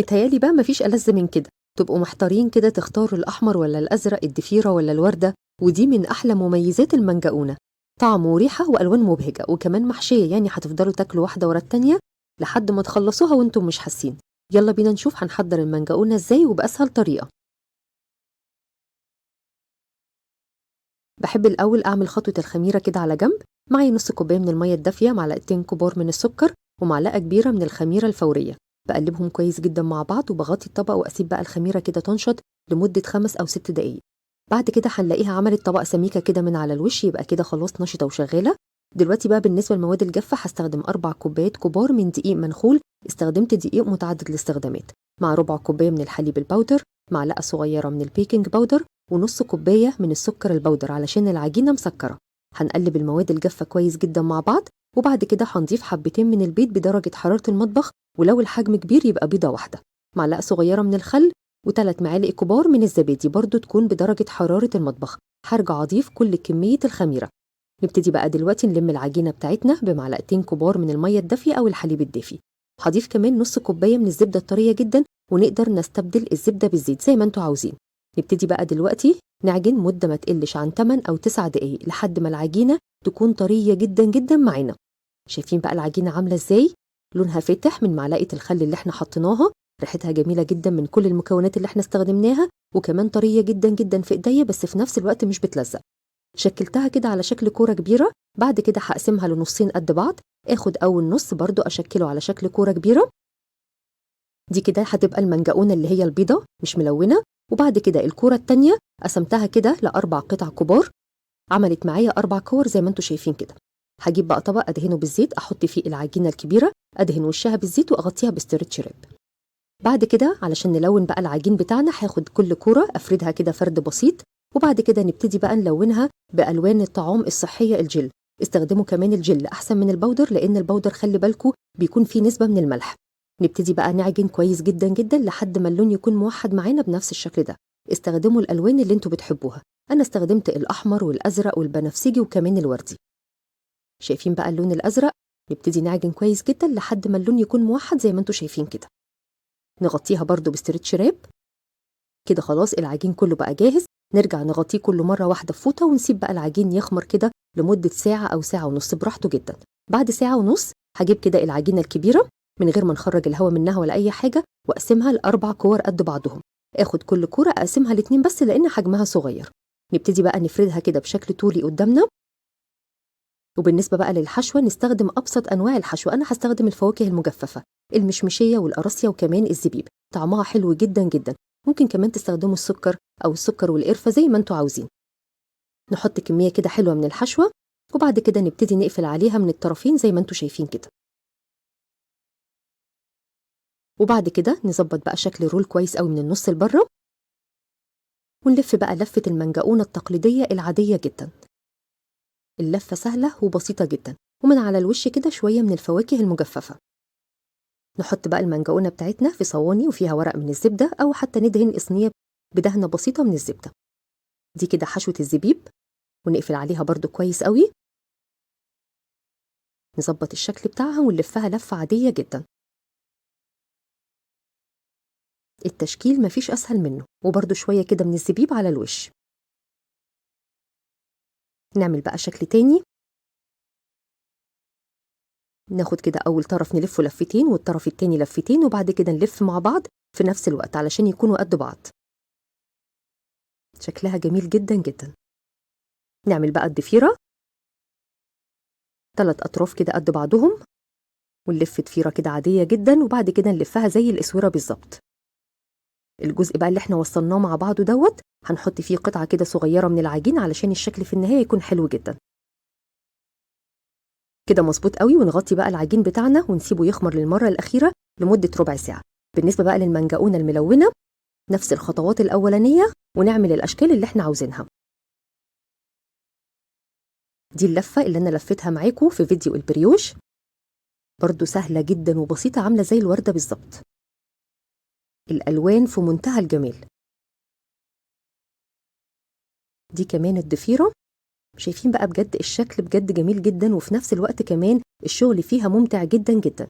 متهيالي بقى مفيش ألذ من كده، تبقوا محتارين كده تختاروا الأحمر ولا الأزرق، الضفيرة ولا الوردة، ودي من أحلى مميزات المنجقونة، طعم وريحة وألوان مبهجة، وكمان محشية، يعني هتفضلوا تاكلوا واحدة ورا التانية لحد ما تخلصوها وانتم مش حاسين. يلا بينا نشوف هنحضر المنجقونة ازاي وبأسهل طريقة. بحب الأول أعمل خطوة الخميرة كده على جنب. معي نص كوباية من المية الدافية، معلقتين كبار من السكر، ومعلقة كبيرة من الخميرة الفورية. بقلبهم كويس جدا مع بعض وبغطي الطبق وأسيب بقى الخميرة كده تنشط لمدة 5 أو 6 دقايق. بعد كده هنلاقيها عملت طبق سميكة كده من على الوش، يبقى كده خلاص نشطة وشغالة. دلوقتي بقى بالنسبة للمواد الجافة هستخدم 4 كوبايات كبار من دقيق منخول، استخدمت دقيق متعدد الاستخدامات، مع ربع كوباية من الحليب الباودر، معلقة صغيرة من البيكنج باودر، ونص كوباية من السكر البودر علشان العجينة مسكرة. هنقلب المواد الجافة كويس جدا مع بعض، وبعد كده هنضيف حبتين من البيض بدرجة حرارة المطبخ، ولو الحجم كبير يبقى بيضة واحدة، معلقة صغيرة من الخل، و3 معالق كبار من الزبادي برضو تكون بدرجة حرارة المطبخ. هرجع أضيف كل كمية الخميرة. نبتدي بقى دلوقتي نلم العجينة بتاعتنا بمعلقتين كبار من المية الدافية أو الحليب الدافي. هضيف كمان نص كوباية من الزبدة الطرية جدا، ونقدر نستبدل الزبدة بالزيت زي ما انتوا عاوزين. نبتدي بقى دلوقتي نعجن مدة ما تقلش عن 8 أو 9 دقايق لحد ما العجينة تكون طرية جدا جدا معانا. شايفين بقى العجينة عاملة ازاي؟ لونها فاتح من معلقة الخل اللي احنا حطيناها، ريحتها جميلة جدا من كل المكونات اللي احنا استخدمناها، وكمان طرية جدا جدا في ايديا، بس في نفس الوقت مش بتلزق. شكلتها كده على شكل كورة كبيرة، بعد كده هقسمها لنصين قد بعض، اخد اول نص برضو اشكله على شكل كورة كبيرة. دي كده هتبقى المنجقونة اللي هي البيضة مش ملونة. وبعد كده الكورة التانية قسمتها كده ل4 قطع كبار، عملت معايا 4 كور زي ما انتوا شايفين كده. هجيب بقى طبق ادهنه بالزيت، احط فيه العجينة الكبيرة، ادهن وشها بالزيت واغطيها بستريتش راب. بعد كده علشان نلون بقى العجين بتاعنا هاخد كل كورة افردها كده فرد بسيط، وبعد كده نبتدي بقى نلونها بألوان الطعام الصحية الجل. استخدموا كمان الجل احسن من البودر، لان البودر خلي بالكوا بيكون فيه نسبة من الملح. نبتدي بقى نعجن كويس جدا جدا لحد ما اللون يكون موحد معانا بنفس الشكل ده. استخدموا الالوان اللي انتوا بتحبوها، انا استخدمت الاحمر والازرق والبنفسجي وكمان الوردي. شايفين بقى اللون الازرق؟ نبتدي نعجن كويس جدا لحد ما اللون يكون موحد زي ما انتوا شايفين كده. نغطيها برضو بستريتش راب. كده خلاص العجين كله بقى جاهز. نرجع نغطيه كل مرة واحدة بفوطة، ونسيب بقى العجين يخمر كده لمدة ساعة أو ساعة ونص براحته جدا. بعد ساعة ونص هجيب كده العجينة الكبيرة من غير ما نخرج الهواء منها ولا أي حاجة، وأقسمها ل4 كور قد بعضهم. اخد كل كورة أقسمها ل2 بس لأن حجمها صغير. نبتدي بقى نفردها كده بشكل طولي قدامنا. وبالنسبة بقى للحشوة نستخدم أبسط أنواع الحشوة، أنا هستخدم الفواكه المجففة، المشمشية والقراصية وكمان الزبيب، طعمها حلو جدا جدا. ممكن كمان تستخدموا السكر أو السكر والقرفة زي ما انتوا عاوزين. نحط كمية كده حلوة من الحشوة، وبعد كده نبتدي نقفل عليها من الطرفين زي ما انتوا شايفين كده. وبعد كده نظبط بقى شكل الرول كويس قوي من النص لبره، ونلف بقى لفة المنجقونة التقليدية العادية جدا. اللفة سهلة وبسيطة جدا، ومن على الوش كده شوية من الفواكه المجففة. نحط بقى المنجقونة بتاعتنا في صواني وفيها ورق من الزبدة، أو حتى ندهن صينية بدهنة بسيطة من الزبدة. دي كده حشوة الزبيب، ونقفل عليها برضو كويس قوي. نظبط الشكل بتاعها ونلفها لفة عادية جدا. التشكيل مفيش أسهل منه، وبرضو شوية كده من الزبيب على الوش. نعمل بقى شكل تاني. ناخد كده أول طرف نلفه لفتين، والطرف التاني لفتين، وبعد كده نلف مع بعض في نفس الوقت علشان يكونوا قد بعض. شكلها جميل جدا جدا. نعمل بقى الضفيرة، 3 أطراف كده قد بعضهم، ونلف ضفيرة كده عادية جدا، وبعد كده نلفها زي الإسورة بالظبط. الجزء بقى اللي احنا وصلناه مع بعضه دوت هنحط فيه قطعة كده صغيرة من العجين علشان الشكل في النهاية يكون حلو جدا. كده مظبوط قوي. ونغطي بقى العجين بتاعنا ونسيبه يخمر للمرة الأخيرة لمدة ربع ساعة. بالنسبة بقى للمنجقونة الملونة نفس الخطوات الأولانية، ونعمل الأشكال اللي احنا عاوزينها. دي اللفة اللي أنا لفتها معاكم في فيديو البريوش، برضو سهلة جدا وبسيطة، عاملة زي الوردة بالظبط. الألوان في منتهى الجمال. دي كمان الضفيرة. شايفين بقى بجد الشكل بجد جميل جدا، وفي نفس الوقت كمان الشغل فيها ممتع جدا جدا.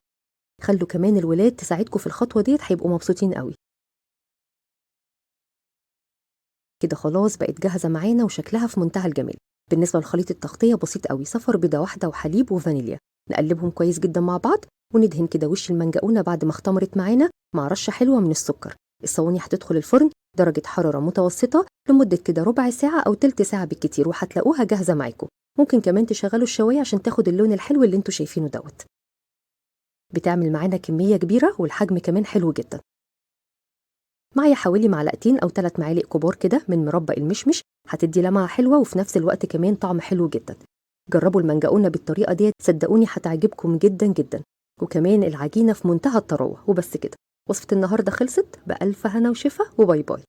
خلوا كمان الولاد تساعدكم في الخطوة ديت، هيبقوا مبسوطين قوي. كده خلاص بقت جاهزة معانا وشكلها في منتهى الجمال. بالنسبة لخليط التغطية بسيط قوي، صفر بيضة واحدة وحليب وفانيليا. نقلبهم كويس جدا مع بعض وندهن كده وش المنجقونة بعد ما اختمرت معانا مع رشة حلوة من السكر. الصواني هتدخل الفرن درجة حرارة متوسطة لمدة كده ربع ساعة أو تلت ساعة بالكتير، وهتلاقوها جاهزة معاكم. ممكن كمان تشغلوا الشواية عشان تاخد اللون الحلو اللي انتوا شايفينه دوت. بتعمل معانا كمية كبيرة والحجم كمان حلو جدا. معايا حوالي معلقتين أو 3 معالق كبار كده من مربى المشمش، هتدي لمعة حلوة وفي نفس الوقت كمان طعم حلو جدا. جربوا المنجقونة بالطريقة ديت، صدقوني هتعجبكم جدا جدا. وكمان العجينة في منتهى الطراوة. وبس كده، وصفة النهاردة خلصت. بألف هنا وشفا وباي باي.